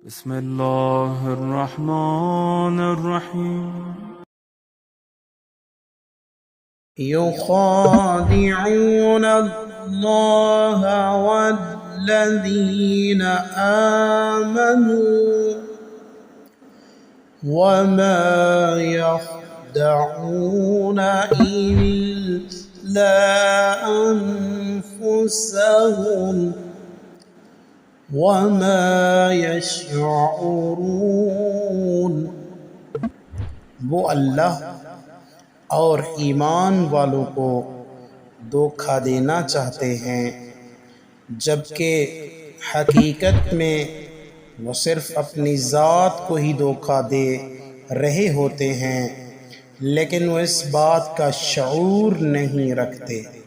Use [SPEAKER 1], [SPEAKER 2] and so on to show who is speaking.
[SPEAKER 1] बिस्मिल्लाहिर्रहमानिर्रहीम।
[SPEAKER 2] युखादिऊन अल्लाह वल्लज़ीन आमनू वमा यख़दऊन इल्ला अनफुसहुम वमा यशऊरून। वो अल्लाह और ईमान वालों को धोखा देना चाहते हैं, जबकि हकीकत में वो सिर्फ़ अपनी ज़ात को ही धोखा दे रहे होते हैं, लेकिन वो इस बात का शऊर नहीं रखते।